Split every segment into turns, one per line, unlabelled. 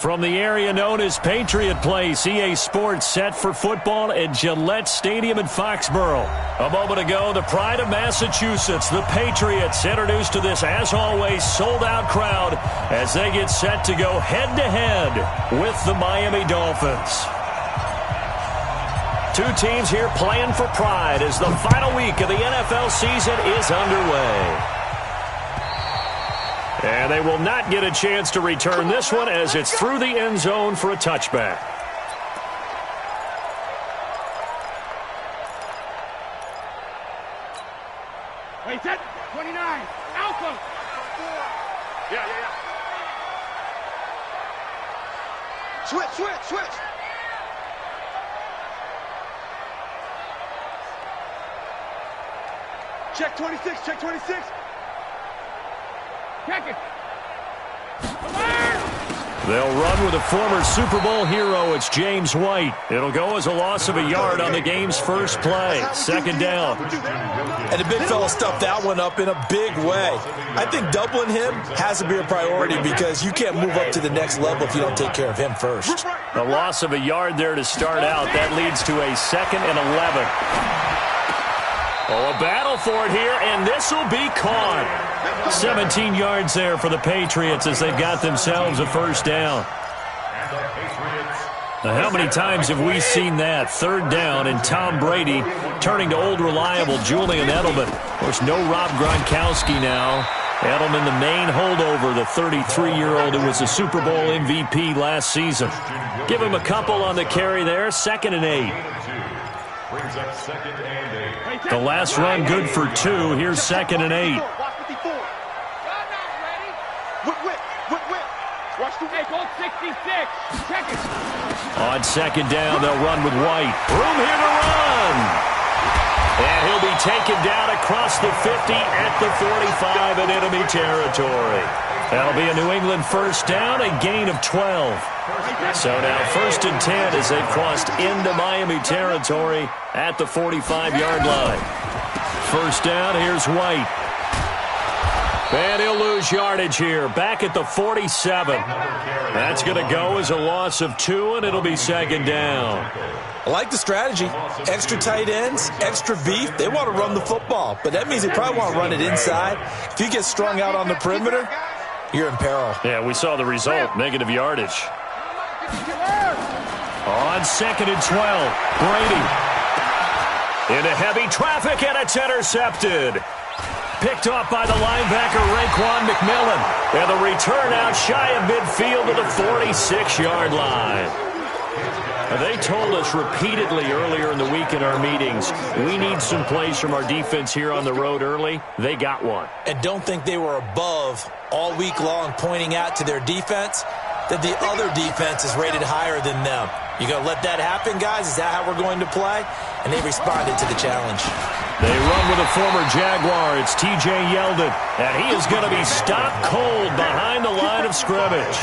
From the area known as Patriot Place, EA Sports set for football at Gillette Stadium in Foxborough. A moment ago, the pride of Massachusetts, the Patriots, introduced to this, as always, sold-out crowd as they get set to go head-to-head with the Miami Dolphins. Two teams here playing for pride as the final week of the NFL season is underway. And they will not get a chance to return this one as it's through the end zone for a touchback.
Wait, set. 29. Alpha. Yeah. Switch. Check 26. Check it.
They'll run with a former Super Bowl hero. It's James White. It'll go as a loss of a yard on the game's first play. Second down.
And the big fella stuffed that one up in a big way. I think doubling him has to be a priority because you can't move up to the next level if you don't take care of him first.
A loss of a yard there to start out. That leads to a 2nd and 11. Oh, a battle for it here, and this will be caught. 17 yards there for the Patriots as they've got themselves a first down. Now, how many times have we seen that? Third down, and Tom Brady turning to old reliable Julian Edelman. Of course, no Rob Gronkowski now. Edelman, the main holdover, the 33-year-old who was a Super Bowl MVP last season. Give him a couple on the carry there. 2nd and 8. The last run good for 2. Here's 2nd and 8. On 2nd down, they'll run with White. Room here to run. And he'll be taken down across the 50 at the 45 in enemy territory. That'll be a New England first down, a gain of 12. So now 1st and 10 as they've crossed into Miami territory at the 45-yard line. First down, here's White. And he'll lose yardage here, back at the 47. That's going to go as a loss of 2, and it'll be 2nd down.
I like the strategy. Extra tight ends, extra beef. They want to run the football, but that means they probably want to run it inside. If you get strung out on the perimeter, you're in peril.
Yeah, we saw the result, negative yardage. On 2nd and 12, Brady. Into heavy traffic, and it's intercepted. Picked off by the linebacker, Raekwon McMillan. And the return out shy of midfield to the 46-yard line. They told us repeatedly earlier in the week in our meetings, we need some plays from our defense here on the road early. They got one.
And don't think they were above all week long pointing out to their defense that the other defense is rated higher than them. You going to let that happen, guys? Is that how we're going to play? And they responded to the challenge.
They run with a former Jaguar. It's T.J. Yeldon. And he is going to be stopped cold behind the line of scrimmage.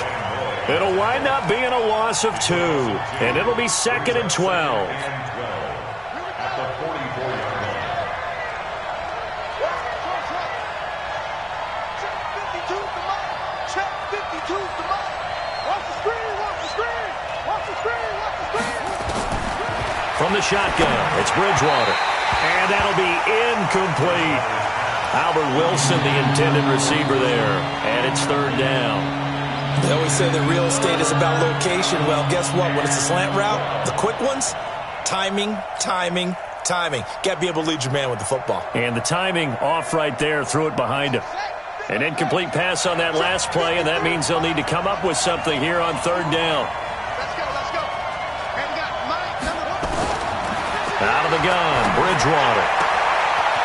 It'll wind up being a loss of 2. And it'll be 2nd and 12. From the shotgun, it's Bridgewater. And that'll be incomplete. Albert Wilson, the intended receiver there. And it's 3rd down.
They always say that real estate is about location. Well, guess what? When it's a slant route, the quick ones, timing. Got to be able to lead your man with the football.
And the timing off right there, threw it behind him. An incomplete pass on that last play, and that means they'll need to come up with something here on 3rd down. Out of the gun, Bridgewater.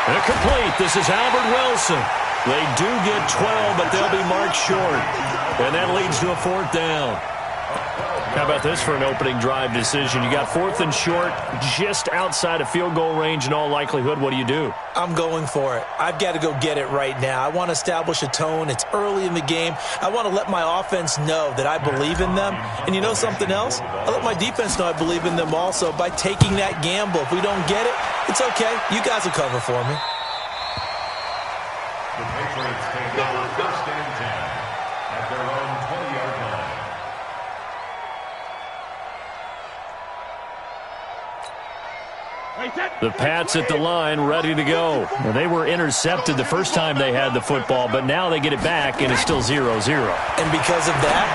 Incomplete. This is Albert Wilson. They do get 12, but they'll be marked short. And that leads to a 4th down. How about this for an opening drive decision? You got 4th and short, just outside of field goal range in all likelihood. What do you do?
I'm going for it. I've got to go get it right now. I want to establish a tone. It's early in the game. I want to let my offense know that I believe in them. And you know something else? I let my defense know I believe in them also by taking that gamble. If we don't get it, it's okay. You guys will cover for me.
The Patriots take down 1st and 10 at their own 20-yard line.
The Pats at the line, ready to go. Well, they were intercepted the first time they had the football, but now they get it back, and it's still 0-0.
And because of that,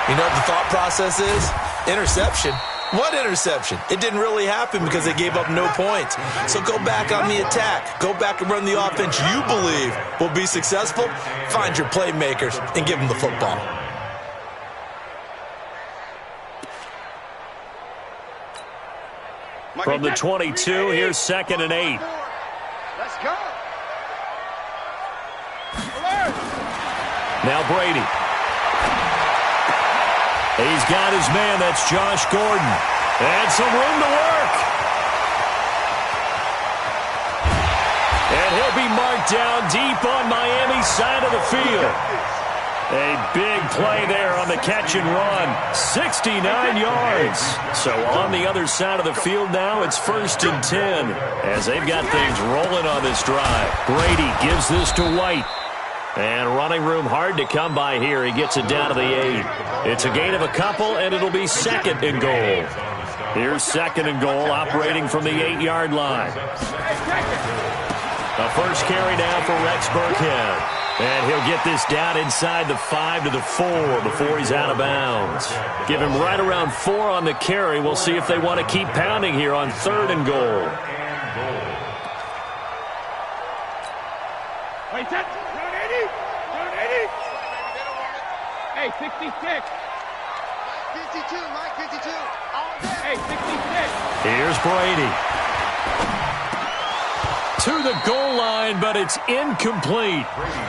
you know what the thought process is? Interception. What interception? It didn't really happen because they gave up no points. So go back on the attack. Go back and run the offense you believe will be successful. Find your playmakers and give them the football.
From the 22, here's 2nd and 8.
Let's go.
Now Brady. He's got his man. That's Josh Gordon. And some room to work. And he'll be marked down deep on Miami's side of the field. A big play there on the catch and run. 69 yards. So on the other side of the field now, it's 1st and 10 as they've got things rolling on this drive. Brady gives this to White. And running room hard to come by here. He gets it down to the 8. It's a gain of a couple, and it'll be 2nd and goal. Here's 2nd and goal, operating from the 8-yard line. The first carry now for Rex Burkhead. And he'll get this down inside the 5 to the 4 before he's out of bounds. Give him right around 4 on the carry. We'll see if they want to keep pounding here on 3rd and goal.
Wait, set. Run 80. Run 80. Hey, 66.
52, Mike, 52.
Hey, 66.
Here's Brady. To the goal line, but it's incomplete.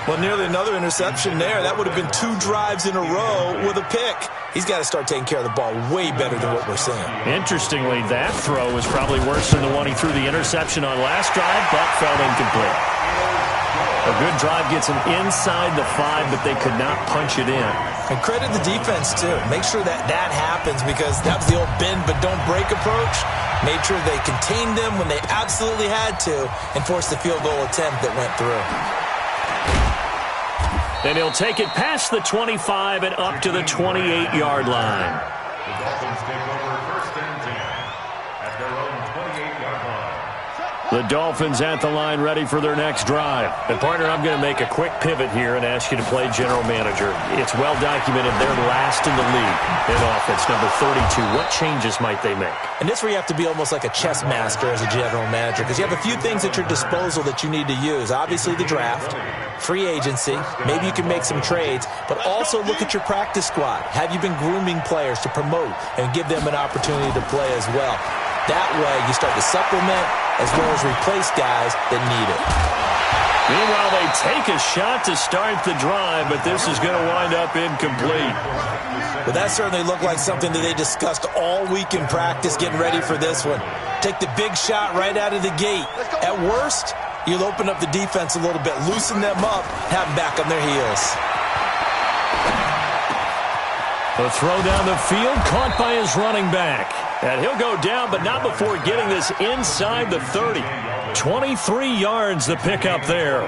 Well, nearly another interception there. That would have been 2 drives in a row with a pick. He's got to start taking care of the ball way better than what we're seeing.
Interestingly, that throw was probably worse than the one he threw the interception on last drive, but fell incomplete. A good drive gets him inside the 5, but they could not punch it in.
And credit the defense, too. Make sure that happens because that was the old bend but don't break approach. Made sure they contained them when they absolutely had to and forced the field goal attempt that went through.
And he'll take it past the 25 and up to the 28-yard line.
The Dolphins take over 1st and 10 at their own 28-yard line.
The Dolphins at the line, ready for their next drive. And, partner, I'm going to make a quick pivot here and ask you to play general manager. It's well documented they're last in the league in offense, number 32. What changes might they make?
And this is where you have to be almost like a chess master as a general manager because you have a few things at your disposal that you need to use. Obviously, the draft, free agency, maybe you can make some trades, but also look at your practice squad. Have you been grooming players to promote and give them an opportunity to play as well? That way, you start to supplement as well as replace guys that need it.
Meanwhile, they take a shot to start the drive, but this is going to wind up incomplete.
But that certainly looked like something that they discussed all week in practice getting ready for this one. Take the big shot right out of the gate. At worst, you'll open up the defense a little bit, loosen them up, have them back on their heels.
The throw down the field, caught by his running back. And he'll go down, but not before getting this inside the 30. 23 yards the pickup there.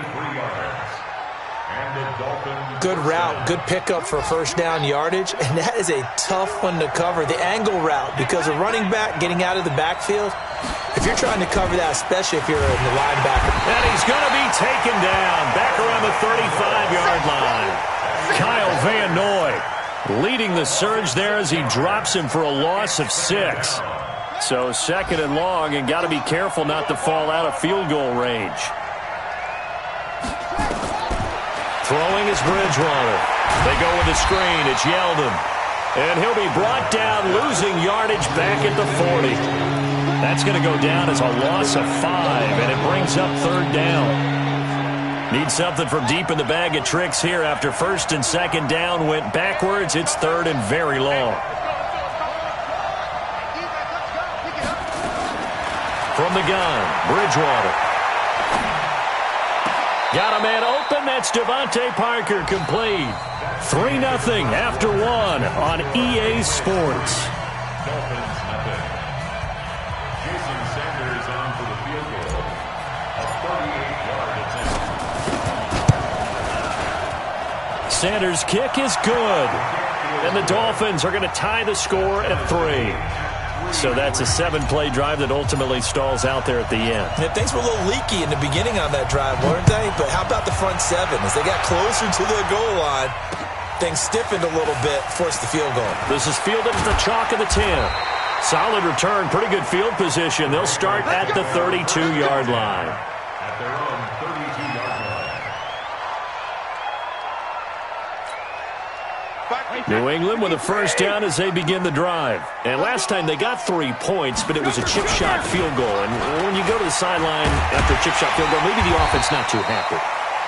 Good route, good pickup for first down yardage, and that is a tough one to cover. The angle route, because a running back getting out of the backfield, if you're trying to cover that, especially if you're in the linebacker.
And he's going to be taken down back around the 35-yard line. Kyle Van Noy leading the surge there as he drops him for a loss of 6. So 2nd and long, and got to be careful not to fall out of field goal range. Throwing is Bridgewater. They go with a screen. It's Yeldon. And he'll be brought down, losing yardage back at the 40. That's going to go down as a loss of 5, and it brings up 3rd down. Need something from deep in the bag of tricks here after 1st and 2nd down went backwards. It's 3rd and very long. From the gun, Bridgewater. Got a man open. That's Devontae Parker, complete. 3-0 after 1 on EA Sports.
Dolphins nothing. Jason Sanders on for the field goal. A 38-yard attempt.
Sanders' kick is good. And the Dolphins are going to tie the score at 3. So that's a 7-play drive that ultimately stalls out there at the end.
And things were a little leaky in the beginning on that drive, weren't they? But how about the front seven? As they got closer to the goal line, things stiffened a little bit, forced the field goal.
This is fielded at the chalk of the 10. Solid return, pretty good field position. They'll start at the 32-yard line.
At their own 32-yard line.
New England with a first down as they begin the drive. And last time they got 3 points, but it was a chip shot field goal. And when you go to the sideline after a chip shot field goal, maybe the offense not too happy.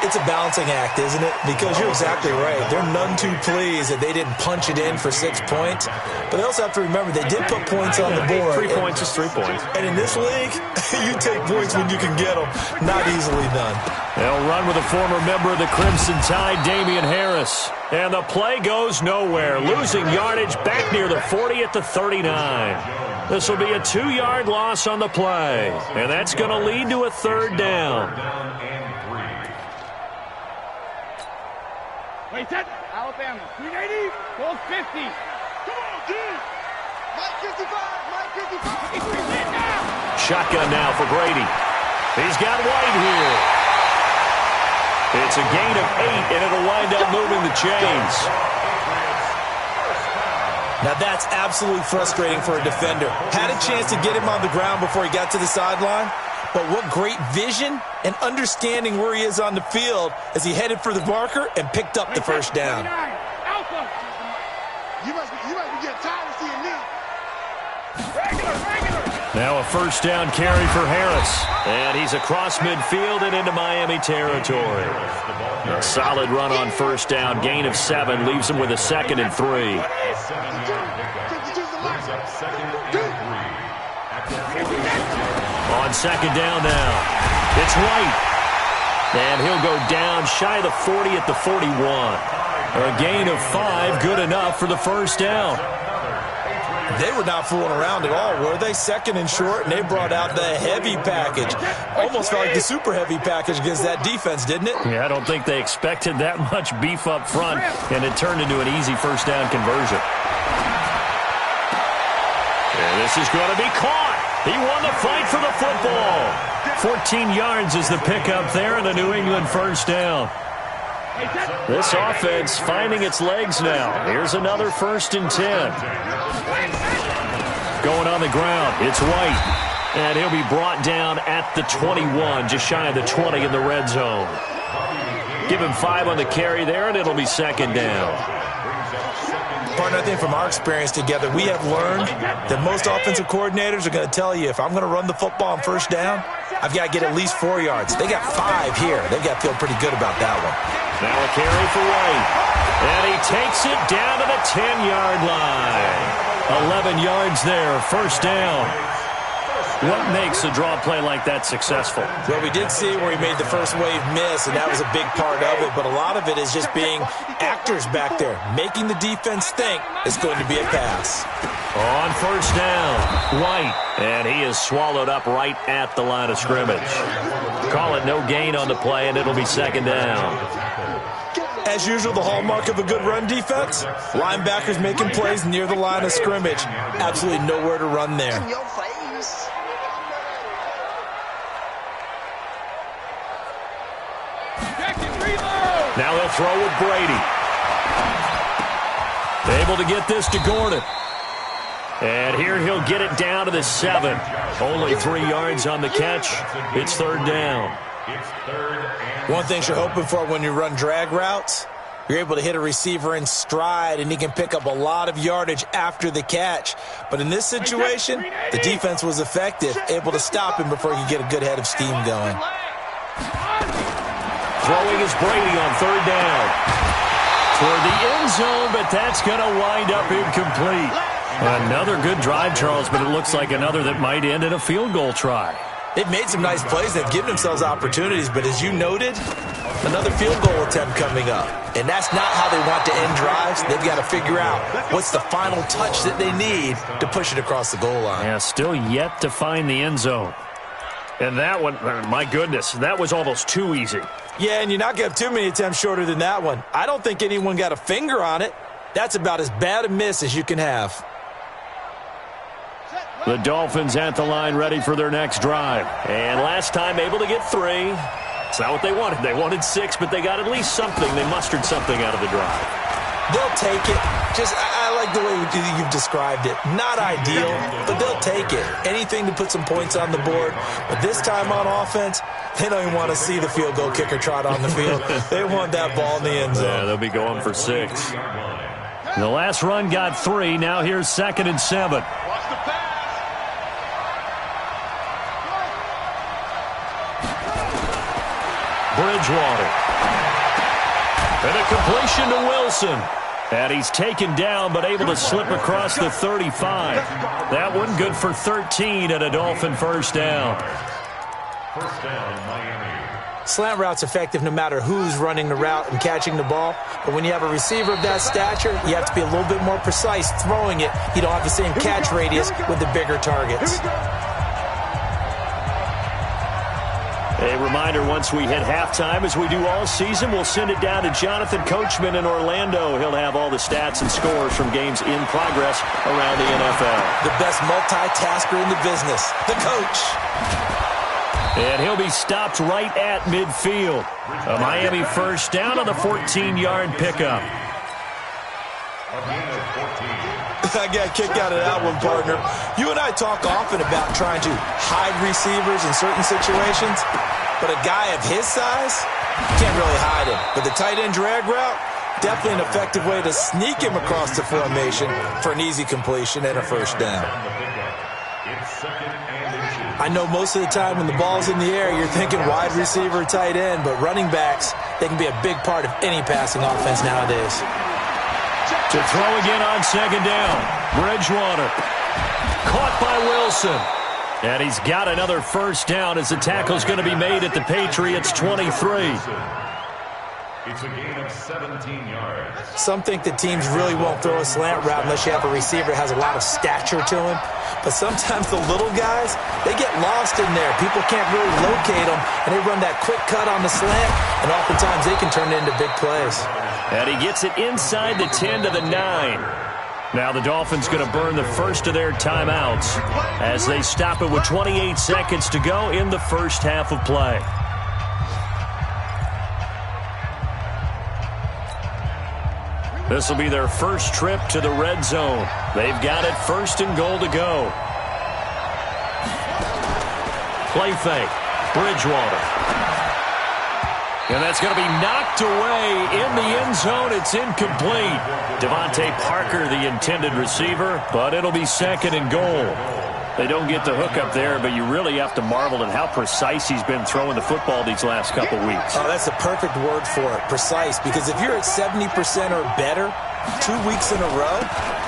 It's a balancing act, isn't it? Because you're exactly right. They're none too pleased that they didn't punch it in for 6 points. But they also have to remember they did put points on the board.
3 points is 3 points.
And in this league, you take points when you can get them. Not easily done.
They'll run with a former member of the Crimson Tide, Damian Harris. And the play goes nowhere. Losing yardage back near the 40 at the 39. This will be a 2-yard loss on the play. And that's going to lead to a third down.
Wait, set. Alabama. 380. Hold 50. Come on, dude.
Mike 55. Mike 55.
Shotgun now for Brady. He's got White here. It's a gain of 8, and it'll wind up moving the chains.
Now that's absolutely frustrating for a defender. Had a chance to get him on the ground before he got to the sideline. But what great vision and understanding where he is on the field as he headed for the marker and picked up the first down.
You must be getting tired of seeing me.
Regular.
Now a first down carry for Harris. And he's across midfield and into Miami territory. A solid run on first down. Gain of 7 leaves him with a 2nd and 3. On second down now, it's White. And he'll go down shy of the 40 at the 41. A gain of 5, good enough for the first down.
They were not fooling around at all, were they? 2nd and short, and they brought out the heavy package. Almost felt like the super heavy package against that defense, didn't it?
Yeah, I don't think they expected that much beef up front, and it turned into an easy first down conversion. And this is going to be caught. He won the fight for the football. 14 yards is the pickup there, and a New England first down. This offense finding its legs now. Here's another 1st and 10. Going on the ground, it's White. And he'll be brought down at the 21, just shy of the 20 in the red zone. Give him 5 on the carry there, and it'll be 2nd down.
Partner, I think from our experience together, we have learned that most offensive coordinators are going to tell you, if I'm going to run the football on first down, I've got to get at least 4 yards. They got 5 here. They've got to feel pretty good about that one.
Now a carry for White. And he takes it down to the 10-yard line. 11 yards there, first down. What makes a draw play like that successful?
Well, we did see where he made the first wave miss, and that was a big part of it. But a lot of it is just being actors back there, making the defense think it's going to be a pass.
On first down, White. And he is swallowed up right at the line of scrimmage. Call it no gain on the play, and it'll be 2nd down.
As usual, the hallmark of a good run defense, linebackers making plays near the line of scrimmage. Absolutely nowhere to run there.
In your face.
Now they'll throw with Brady. Able to get this to Gordon. And here he'll get it down to the 7. Only 3 yards on the catch. It's 3rd down.
One thing you're hoping for when you run drag routes, you're able to hit a receiver in stride, and he can pick up a lot of yardage after the catch. But in this situation, the defense was effective, able to stop him before he could get a good head of steam going.
Throwing is Brady on 3rd down. Toward the end zone, but that's going to wind up incomplete. Another good drive, Charles, but it looks like another that might end in a field goal try.
They've made some nice plays. They've given themselves opportunities, but as you noted, another field goal attempt coming up. And that's not how they want to end drives. They've got to figure out what's the final touch that they need to push it across the goal line.
Yeah, still yet to find the end zone. And that one, my goodness, that was almost too easy.
Yeah, and you're not going to have too many attempts shorter than that one. I don't think anyone got a finger on it. That's about as bad a miss as you can have.
The Dolphins at the line ready for their next drive. And last time able to get 3. It's not what they wanted. They wanted 6, but they got at least something. They mustered something out of the drive.
They'll take it. I like the way you've described it. Not ideal, but they'll take it. Anything to put some points on the board. But this time on offense, they don't even want to see the field goal kicker trot on the field. They want that ball in the end zone.
Yeah, they'll be going for 6. The last run got 3. Now here's 2nd and 7.
Watch the pass.
Bridgewater. And a completion to Wilson. And he's taken down but able to slip across the 35. That one good for 13 and a Dolphin first down.
First down, Miami.
Slant route's effective no matter who's running the route and catching the ball. But when you have a receiver of that stature, you have to be a little bit more precise throwing it. You don't have the same catch radius with the bigger targets.
A reminder, once we hit halftime, as we do all season, we'll send it down to Jonathan Coachman in Orlando. He'll have all the stats and scores from games in progress around the NFL.
The best multitasker in the business, the coach.
And he'll be stopped right at midfield. A Miami first down on the 14-yard pickup.
I got a kick out of that one, partner. You and I talk often about trying to hide receivers in certain situations, but a guy of his size, can't really hide him. But the tight end drag route, definitely an effective way to sneak him across the formation for an easy completion and a first down. I know most of the time when the ball's in the air, you're thinking wide receiver, tight end, but running backs, they can be a big part of any passing offense nowadays.
To throw again on 2nd down. Bridgewater. Caught by Wilson. And he's got another first down as the tackle's going to be made at the Patriots' 23.
It's a gain of 17 yards.
Some think that teams really won't throw a slant route unless you have a receiver that has a lot of stature to him. But sometimes the little guys, they get lost in there. People can't really locate them, and they run that quick cut on the slant, and oftentimes they can turn it into big plays.
And he gets it inside the 10 to the 9. Now the Dolphins going to burn the first of their timeouts as they stop it with 28 seconds to go in the first half of play. This will be their first trip to the red zone. They've got it 1st and goal to go. Play fake. Bridgewater. And that's going to be knocked away in the end zone. It's incomplete. Devontae Parker, the intended receiver, but it'll be 2nd and goal. They don't get the hook up there, but you really have to marvel at how precise he's been throwing the football these last couple weeks.
Oh, that's a perfect word for it, precise, because if you're at 70% or better 2 weeks in a row,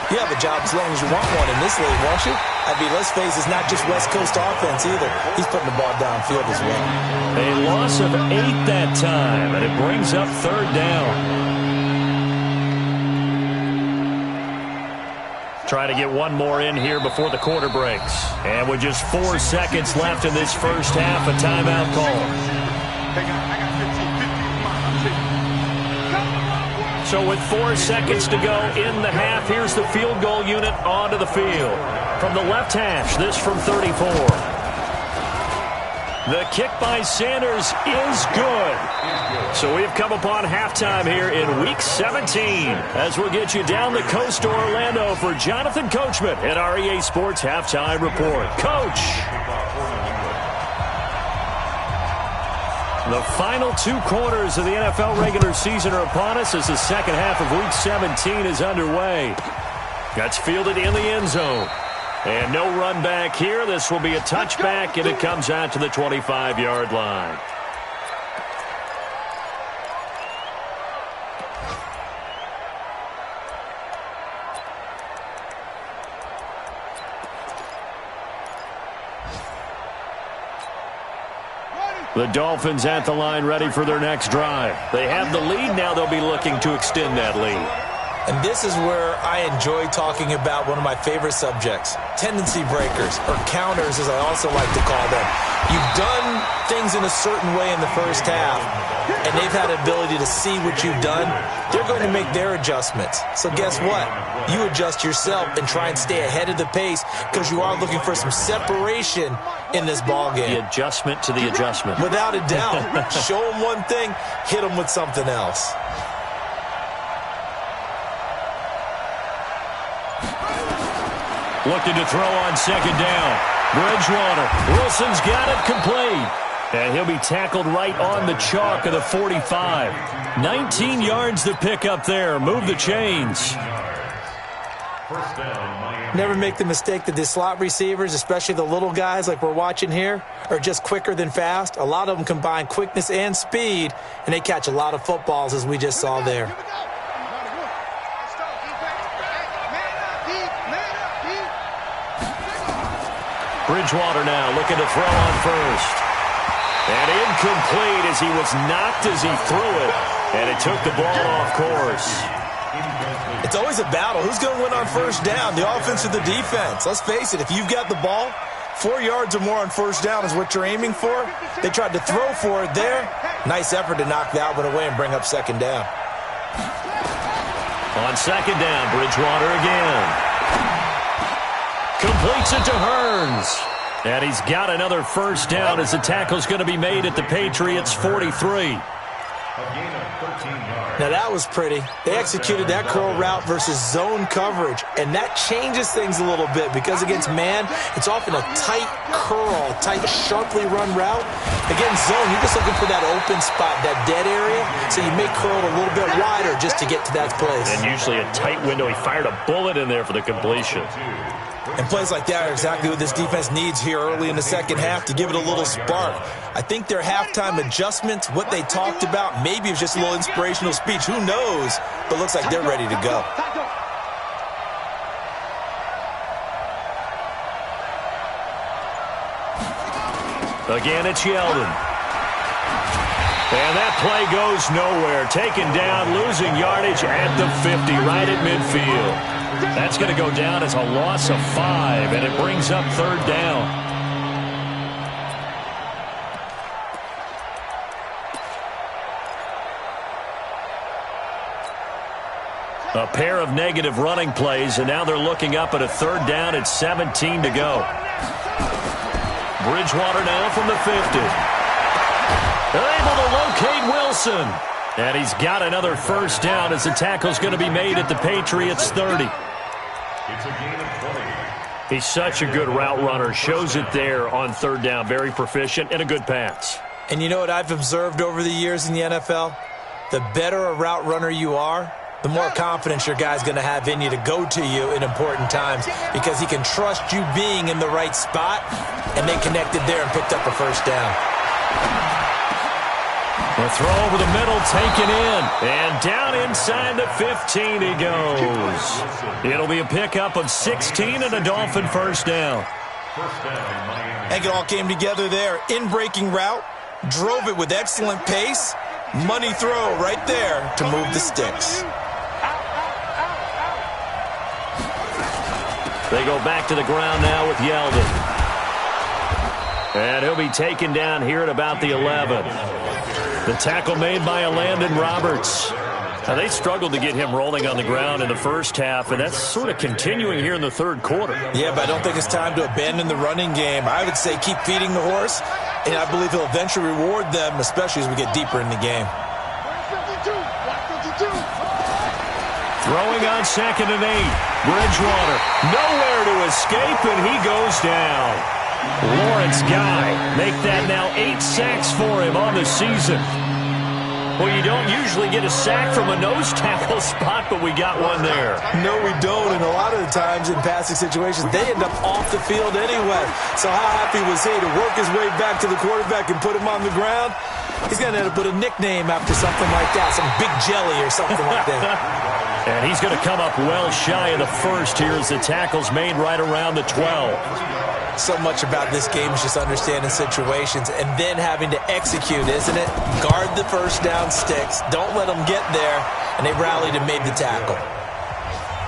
you have a job as long as you want one in this league, won't you? I mean, let's face it, it's not just West Coast offense either. He's putting the ball downfield as well.
A loss of 8 that time, and it brings up 3rd down. Try to get one more in here before the quarter breaks. And with just 4 seconds left in this first half, a timeout call. So with 4 seconds to go in the half, here's the field goal unit onto the field. From the left hash, this from 34. The kick by Sanders is good. So we've come upon halftime here in Week 17 as we'll get you down the coast to Orlando for Jonathan Coachman at our EA Sports Halftime Report. Coach. The final 2 quarters of the NFL regular season are upon us as the second half of Week 17 is underway. That's fielded in the end zone. And no run back here. This will be a touchback, and it comes out to the 25-yard line. The Dolphins at the line ready for their next drive. They have the lead. Now they'll be looking to extend that lead.
And this is where I enjoy talking about one of my favorite subjects, tendency breakers, or counters as I also like to call them. You've done things in a certain way in the first half, and they've had the ability to see what you've done. They're going to make their adjustments. So guess what? You adjust yourself and try and stay ahead of the pace because you are looking for some separation in this ball game.
The adjustment to the adjustment.
Without a doubt. Show them one thing, hit them with something else.
Looking to throw on second down. Bridgewater. Wilson's got it complete. And he'll be tackled right on the chalk of the 45. 19 yards to pick up there. Move the chains.
First down, Miami.
Never make the mistake that the slot receivers, especially the little guys like we're watching here, are just quicker than fast. A lot of them combine quickness and speed, and they catch a lot of footballs as we just saw there.
Bridgewater now looking to throw on first. And incomplete as he was knocked as he threw it. And it took the ball off course.
It's always a battle. Who's going to win on first down, the offense or the defense? Let's face it, if you've got the ball, 4 yards or more on first down is what you're aiming for. They tried to throw for it there. Nice effort to knock that one away and bring up second down.
On second down, Bridgewater again. Completes it to Hearns. And he's got another first down as the tackle's going to be made at the Patriots' 43.
Now that was pretty. They executed that curl route versus zone coverage, and that changes things a little bit because against man, it's often a tight curl, tight, sharply run route. Against zone, you're just looking for that open spot, that dead area, so you may curl it a little bit wider just to get to that place.
And usually a tight window. He fired a bullet in there for the completion.
And plays like that are exactly what this defense needs here early in the second half to give it a little spark. I think their halftime adjustments, what they talked about, maybe it's just a little inspirational speech. Who knows? But looks like they're ready to go.
Again, it's Yeldon. And that play goes nowhere. Taken down, losing yardage at the 50, right at midfield. That's going to go down as a loss of 5, and it brings up third down. A pair of negative running plays, and now they're looking up at a third down at 17 to go. Bridgewater now from the 50. They're able to locate Wilson. And he's got another first down as the tackle's going to be made at the Patriots' 30.
It's a gain of 20.
He's such a good route runner. Shows it there on third down. Very proficient and a good pass.
And you know what I've observed over the years in the NFL? The better a route runner you are, the more confidence your guy's going to have in you to go to you in important times because he can trust you being in the right spot, and they connected there and picked up a first down.
The throw over the middle, taken in. And down inside the 15 he goes. It'll be a pickup of 16 and a Dolphin first down.
First down, Miami.
I think it all came together there. In-breaking route, drove it with excellent pace. Money throw right there to move the sticks.
They go back to the ground now with Yeldon. And he'll be taken down here at about the 11. The tackle made by Landon Roberts. Now, they struggled to get him rolling on the ground in the first half, and that's sort of continuing here in the third quarter.
Yeah, but I don't think it's time to abandon the running game. I would say keep feeding the horse, and I believe he'll eventually reward them, especially as we get deeper in the game.
Throwing on second and 8. Bridgewater nowhere to escape, and he goes down. Lawrence Guy make that now 8 sacks for him on the season. Well, you don't usually get a sack from a nose tackle spot, but we got one there.
No, we don't, and a lot of the times in passing situations, they end up off the field anyway. So how happy was he to work his way back to the quarterback and put him on the ground? He's going to end up with a nickname after something like that, some Big Jelly or something like that.
And he's going to come up well shy of the first here as the tackle's made right around the 12.
So much about this game is just understanding situations and then having to execute, isn't it? Guard the first down sticks. Don't let them get there. And they rallied and made the tackle.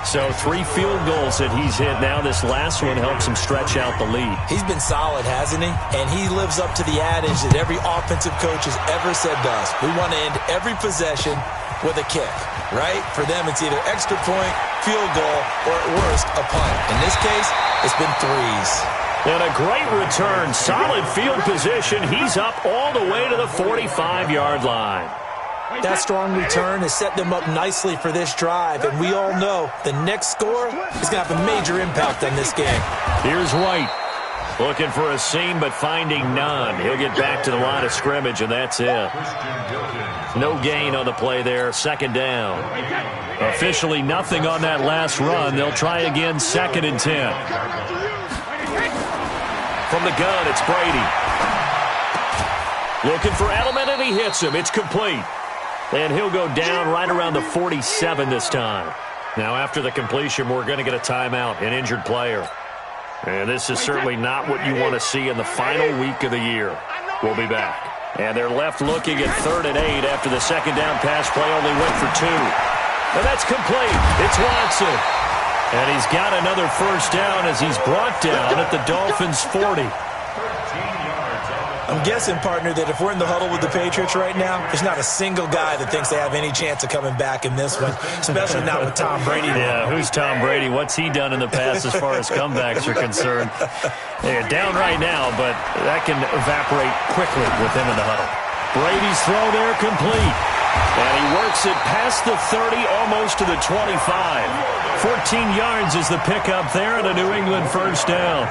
So 3 field goals that he's hit now. This last one helps him stretch out the lead.
He's been solid, hasn't he? And he lives up to the adage that every offensive coach has ever said to us. We want to end every possession with a kick, right? For them, it's either extra point, field goal, or at worst, a punt. In this case, it's been 3s.
And a great return. Solid field position. He's up all the way to the 45-yard line.
That strong return has set them up nicely for this drive, and we all know the next score is going to have a major impact on this game.
Here's White. Looking for a seam, but finding none. He'll get back to the line of scrimmage, and that's it. No gain on the play there. Second down. Officially nothing on that last run. They'll try again, 2nd and 10. From the gun, it's Brady. Looking for Edelman, and he hits him. It's complete. And he'll go down right around the 47 this time. Now, after the completion, we're going to get a timeout, an injured player. And this is certainly not what you want to see in the final week of the year. We'll be back. And they're left looking at 3rd and 8 after the second down pass play only went for 2. And that's complete. It's Watson. And he's got another first down as he's brought down at the Dolphins' 40.
I'm guessing, partner, that if we're in the huddle with the Patriots right now, there's not a single guy that thinks they have any chance of coming back in this one, especially not with Tom Brady.
Yeah, who's Tom Brady? What's he done in the past as far as comebacks are concerned? They're down right now, but that can evaporate quickly with him in the huddle. Brady's throw there complete. And he works it past the 30, almost to the 25. 14 yards is the pickup there and a New England first down.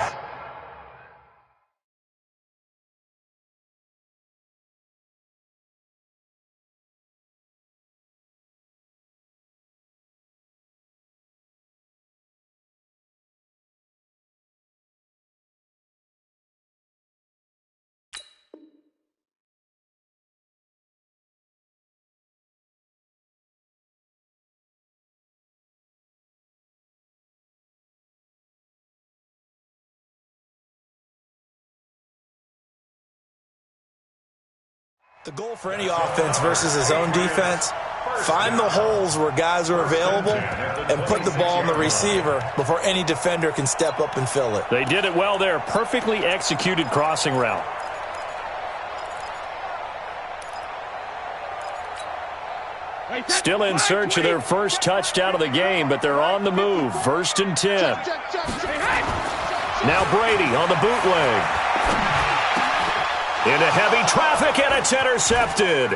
The goal for any offense versus his own defense, find the holes where guys are available and put the ball in the receiver before any defender can step up and fill it.
They did it well there. Perfectly executed crossing route. Still in search of their first touchdown of the game, but they're on the move. 1st and 10. Now Brady on the bootleg. Into heavy traffic, and it's intercepted.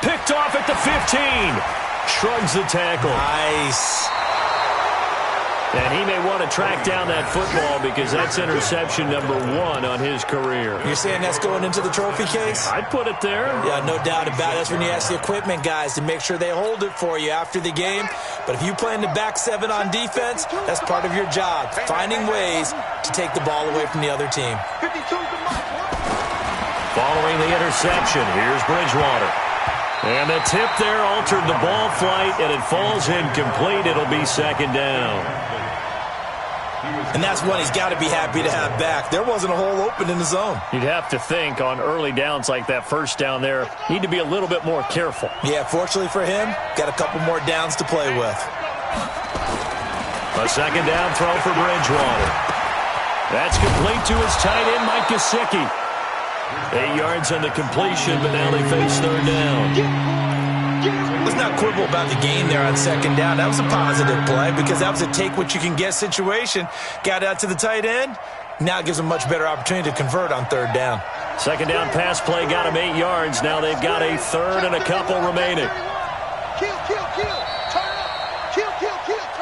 Picked off at the 15. Shrugs the tackle.
Nice.
And he may want to track down that football because that's interception number 1 on his career.
You're saying that's going into the trophy case?
I'd put it there.
Yeah, no doubt about it. That's when you ask the equipment guys to make sure they hold it for you after the game. But if you play in the back 7 on defense, that's part of your job, finding ways to take the ball away from the other team.
Following the interception, here's Bridgewater. And the tip there altered the ball flight, and it falls incomplete. It'll be 2nd down.
And that's one he's got to be happy to have back. There wasn't a hole open in the zone.
You'd have to think on early downs like that first down there, need to be a little bit more careful.
Yeah, fortunately for him, got a couple more downs to play with.
A 2nd down throw for Bridgewater. That's complete to his tight end, Mike Gesicki. 8 yards on the completion, but now they face 3rd down.
Let's not quibble about the gain there on 2nd down. That was a positive play because that was a take-what-you-can-get situation. Got out to the tight end. Now it gives them a much better opportunity to convert on 3rd down.
2nd down pass play got him 8 yards. Now they've got a 3rd and a couple remaining.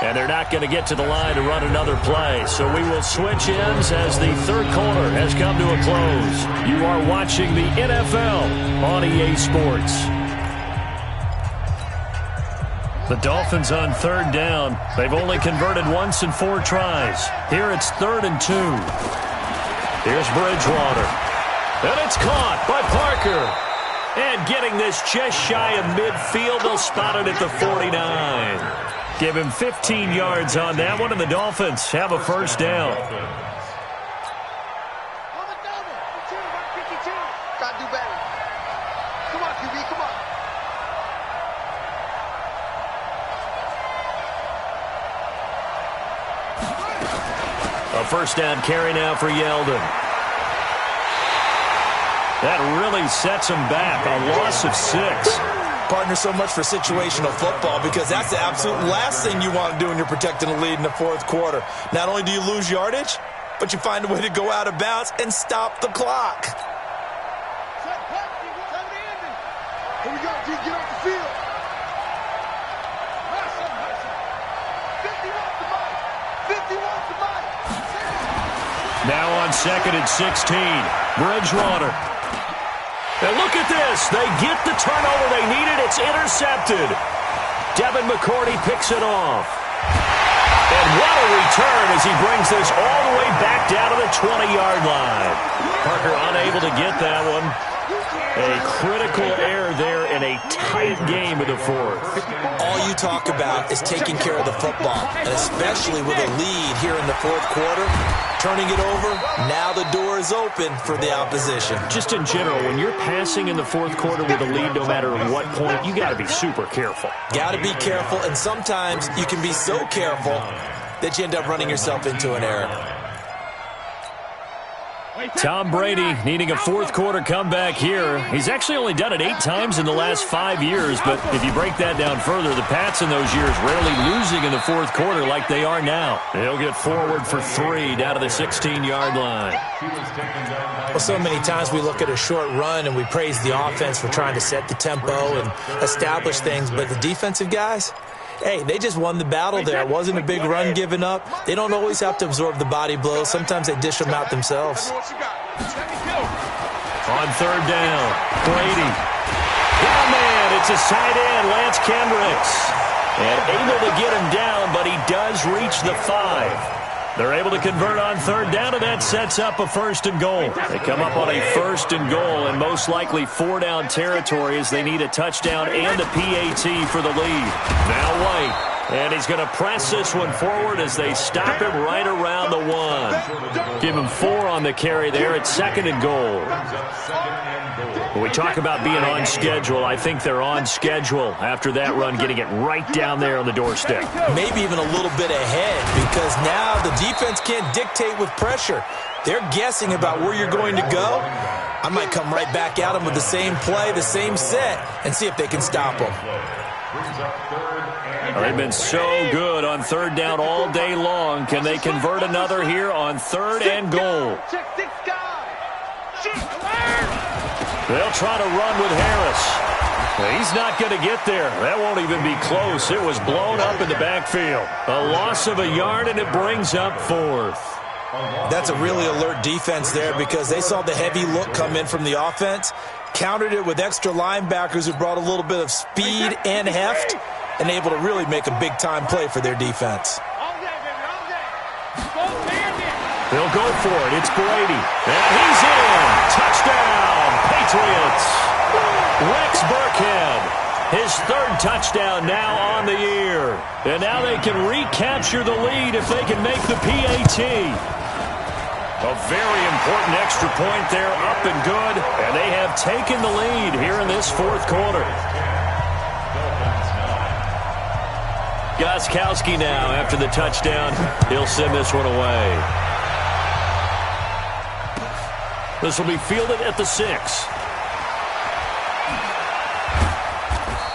And they're not going to get to the line to run another play. So we will switch ends as the 3rd quarter has come to a close. You are watching the NFL on EA Sports. The Dolphins on 3rd down. They've only converted once in 4 tries. Here it's 3rd and 2. Here's Bridgewater. And it's caught by Parker. And getting this just shy of midfield, they'll spot it at the 49. Give him 15 yards on that one, and the Dolphins have a first down.
Gotta do better. Come on, QB, come on.
first down carry now for Yeldon. That really sets him back. A loss of 6.
Partner, so much for situational football because that's the absolute last thing you want to do when you're protecting a lead in the fourth quarter. Not only do you lose yardage, but you find a way to go out of bounds and stop the clock.
Here we go, G. Get off the field. 50 wants the body.
Now on 2nd and 16. Bridgewater. And look at this. They get the turnover they needed. It's intercepted. Devin McCourty picks it off. And what a return as he brings this all the way back down to the 20-yard line. Parker unable to get that one. A critical error there in a tight game of the fourth.
All you talk about is taking care of the football, and especially with a lead here in the fourth quarter, turning it over, now the door is open for the opposition.
Just in general, when you're passing in the fourth quarter with a lead, no matter what point, you got to be super careful.
Got to be careful, and sometimes you can be so careful that you end up running yourself into an error.
Tom Brady needing a fourth quarter comeback here. He's actually only done it 8 times in the last 5 years, but if you break that down further, the Pats in those years rarely losing in the fourth quarter like they are now. They'll get forward for 3 down to the 16-yard line.
Well, so many times we look at a short run and we praise the offense for trying to set the tempo and establish things, but the defensive guys, hey, they just won the battle there. It wasn't a big run given up. They don't always have to absorb the body blows. Sometimes they dish them out themselves.
On 3rd down, Brady. Oh, man, it's a side end, Lance Kendricks. And able to get him down, but he does reach the 5. They're able to convert on 3rd down, and that sets up a 1st and goal. They come up on a 1st and goal, and most likely 4-down territory as they need a touchdown and a PAT for the lead. Now White, and he's going to press this one forward as they stop him right around the 1. Give him 4 on the carry there at 2nd and goal. When we talk about being on schedule, I think they're on schedule after that run, getting it right down there on the doorstep.
Maybe even a little bit ahead because now the defense can't dictate with pressure. They're guessing about where you're going to go. I might come right back at them with the same play, the same set, and see if they can stop them.
They've been so good on 3rd down all day long. Can they convert another here on 3rd and goal? They'll try to run with Harris. He's not going to get there. That won't even be close. It was blown up in the backfield. A loss of a yard, and it brings up 4th.
That's a really alert defense there because they saw the heavy look come in from the offense, countered it with extra linebackers who brought a little bit of speed and heft, and able to really make a big-time play for their defense.
They'll go for it. It's Brady. And he's in. Touchdown, Patriots. Rex Burkhead, his 3rd touchdown now on the year. And now they can recapture the lead if they can make the PAT. A very important extra point there, up and good. And they have taken the lead here in this fourth quarter. Gostkowski now after the touchdown. He'll send this one away. This will be fielded at the 6.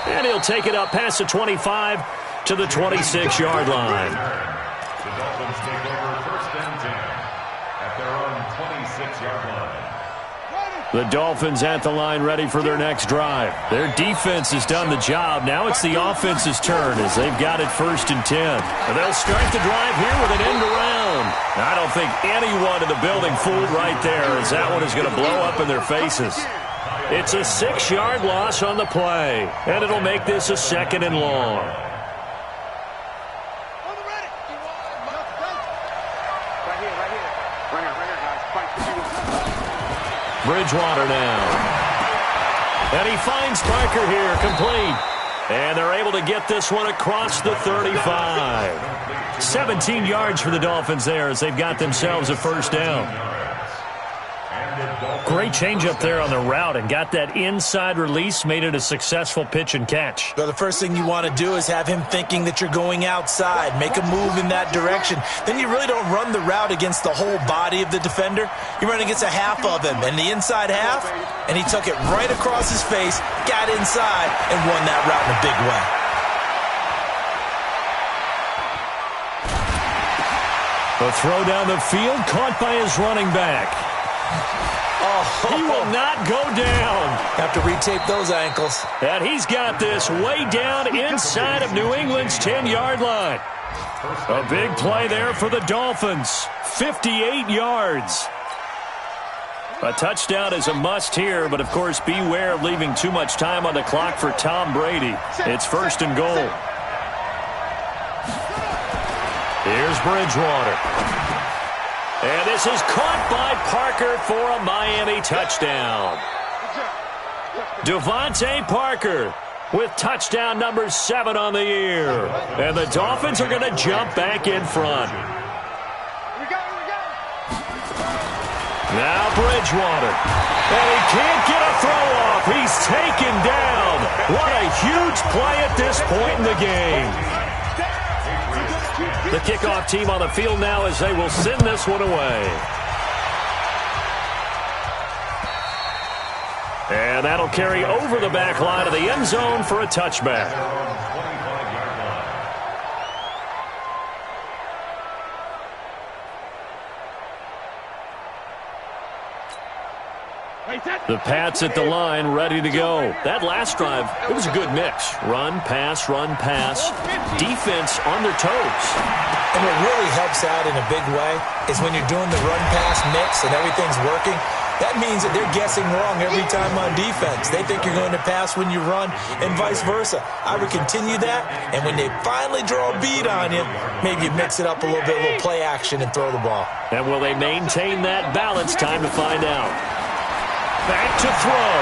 And he'll take it up past the 25 to the 26-yard line.
The Dolphins take over 1st and 10 at their own 26-yard line.
The Dolphins at the line ready for their next drive. Their defense has done the job. Now it's the offense's turn as they've got it 1st and 10. And they'll start the drive here with an end around. I don't think anyone in the building fooled right there as that one is going to blow up in their faces. It's a 6-yard loss on the play, and it'll make this a 2nd and long. Bridgewater now. And he finds Parker here, complete. And they're able to get this one across the 35. 17 yards for the Dolphins there as they've got themselves a 1st down.
And
Great changeup there on the route and got that inside release, made it a successful pitch and catch.
Well, the first thing you want to do is have him thinking that you're going outside, make a move in that direction. Then you really don't run the route against the whole body of the defender. You run against a half of him, and the inside half, and he took it right across his face, got inside, and won that route in a big way.
The throw down the field, caught by his running back. He will not go down.
Have to retape those ankles.
And he's got this way down inside of New England's 10-yard line. A big play there for the Dolphins. 58 yards. A touchdown is a must here, but of course beware of leaving too much time on the clock for Tom Brady. It's 1st and goal. Here's Bridgewater. And this is caught by Parker for a Miami touchdown. Devontae Parker with touchdown number 7 on the year. And the Dolphins are going to jump back in front. Now Bridgewater. And he can't get a throw off. He's taken down. What a huge play at this point in the game. The kickoff team on the field now as they will send this one away. And that'll carry over the back line of the end zone for a touchback. The Pats at the line, ready to go. That last drive, it was a good mix. Run, pass, defense on their toes.
And what really helps out in a big way is when you're doing the run-pass mix and everything's working, that means that they're guessing wrong every time on defense. They think you're going to pass when you run and vice versa. I would continue that, and when they finally draw a bead on you, maybe you mix it up a little bit, a little play action, and throw the ball.
And will they maintain that balance? Time to find out. Back to throw.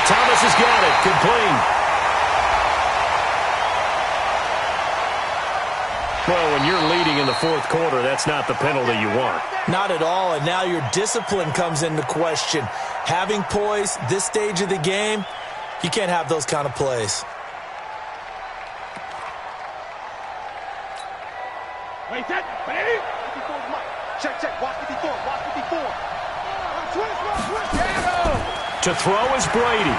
Thomas has got it. Complete. Well, when you're leading in the 4th quarter, that's not the penalty you want.
Not at all, and now your discipline comes into question. Having poise this stage of the game, you can't have those kind of plays.
Wait, set, ready?
Check, watch 54, watch 54.
To throw is Brady.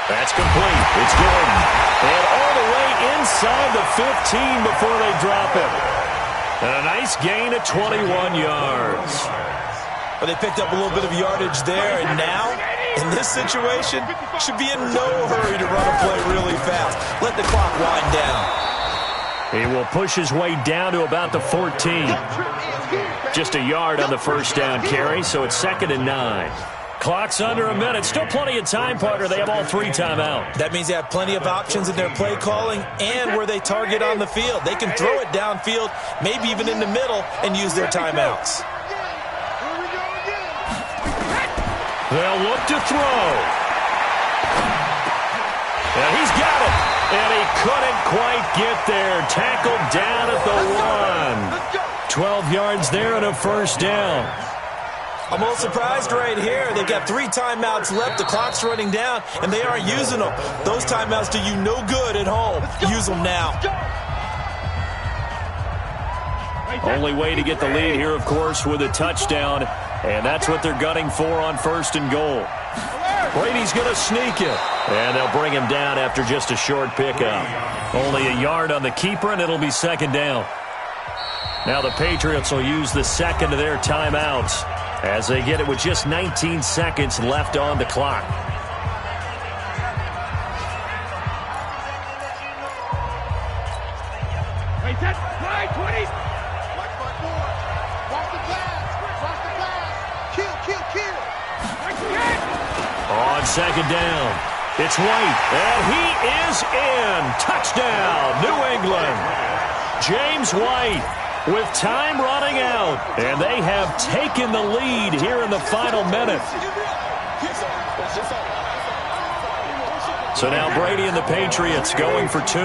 That's complete. It's good. And all the way inside the 15 before they drop him. And a nice gain of 21 yards.
Well, they picked up a little bit of yardage there, and now, in this situation, should be in no hurry to run a play really fast. Let the clock wind down.
He will push his way down to about the 14. Just a yard on the first down carry, so it's 2nd and 9. Clock's under a minute. Still plenty of time, partner. They have all 3 timeouts.
That means they have plenty of options in their play calling and where they target on the field. They can throw it downfield, maybe even in the middle, and use their timeouts.
They'll look to throw. And he's got it. And he couldn't quite get there. Tackled down at the 1. 12 yards there and a first down.
I'm a little surprised right here. They've got 3 timeouts left. The clock's running down, and they aren't using them. Those timeouts do you no good at home. Use them now.
Only way to get the lead here, of course, with a touchdown, and that's what they're gunning for on 1st and goal. Brady's going to sneak it, and they'll bring him down after just a short pickup. Only a yard on the keeper, and it'll be 2nd down. Now the Patriots will use the 2nd of their timeouts as they get it with just 19 seconds left on the clock.
Wait, set, slide, 20.
Watch my board. Watch the glass. Watch the glass. Kill.
On 2nd down, it's White, and he is in. Touchdown, New England. James White with time running out, and they have taken the lead here in the final minute. So now Brady and the Patriots going for 2.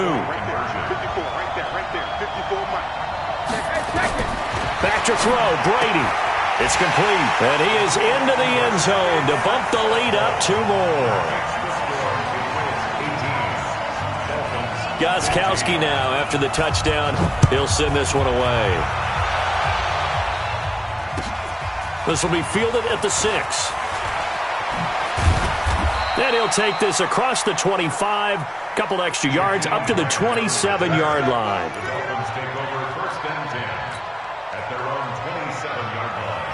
Back to throw, Brady. It's complete, and he is into the end zone to bump the lead up 2 more. Gostkowski now, after the touchdown, he'll send this one away. This will be fielded at the 6. Then he'll take this across the 25, couple extra yards up to the 27-yard line.
The Dolphins take over first and 10 at their own 27-yard line.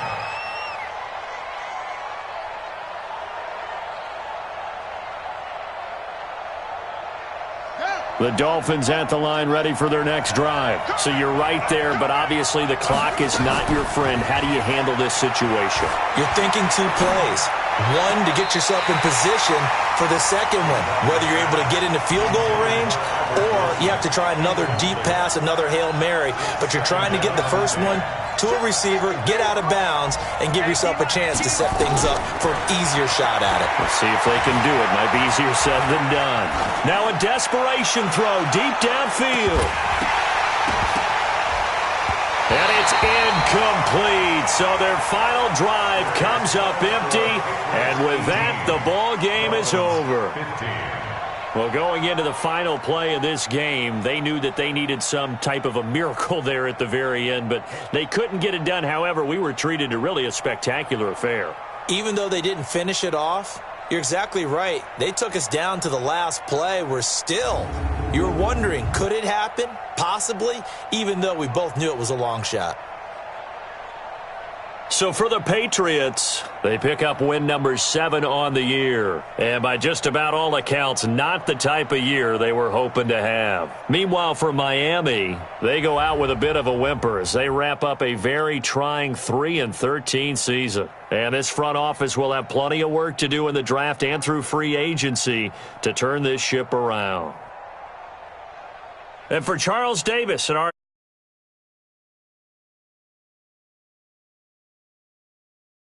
The Dolphins at the line ready for their next drive. So you're right there, but obviously the clock is not your friend. How do you handle this situation?
You're thinking 2 plays. One, to get yourself in position for the second one, whether you're able to get into field goal range or you have to try another deep pass, another Hail Mary, but you're trying to get the first one to a receiver, get out of bounds, and give yourself a chance to set things up for an easier shot at it.
Let's see if they can do it. Might be easier said than done. Now a desperation throw deep downfield. And it's incomplete. So their final drive comes up empty. And with that, the ball game is over. Well, going into the final play of this game, they knew that they needed some type of a miracle there at the very end, but they couldn't get it done. However, we were treated to really a spectacular affair.
Even though they didn't finish it off, you're exactly right. They took us down to the last play. We're still, you were wondering, could it happen? Possibly, even though we both knew it was a long shot.
So for the Patriots, they pick up win number 7 on the year. And by just about all accounts, not the type of year they were hoping to have. Meanwhile, for Miami, they go out with a bit of a whimper as they wrap up a very trying 3-13 season. And this front office will have plenty of work to do in the draft and through free agency to turn this ship around. And for Charles Davis and our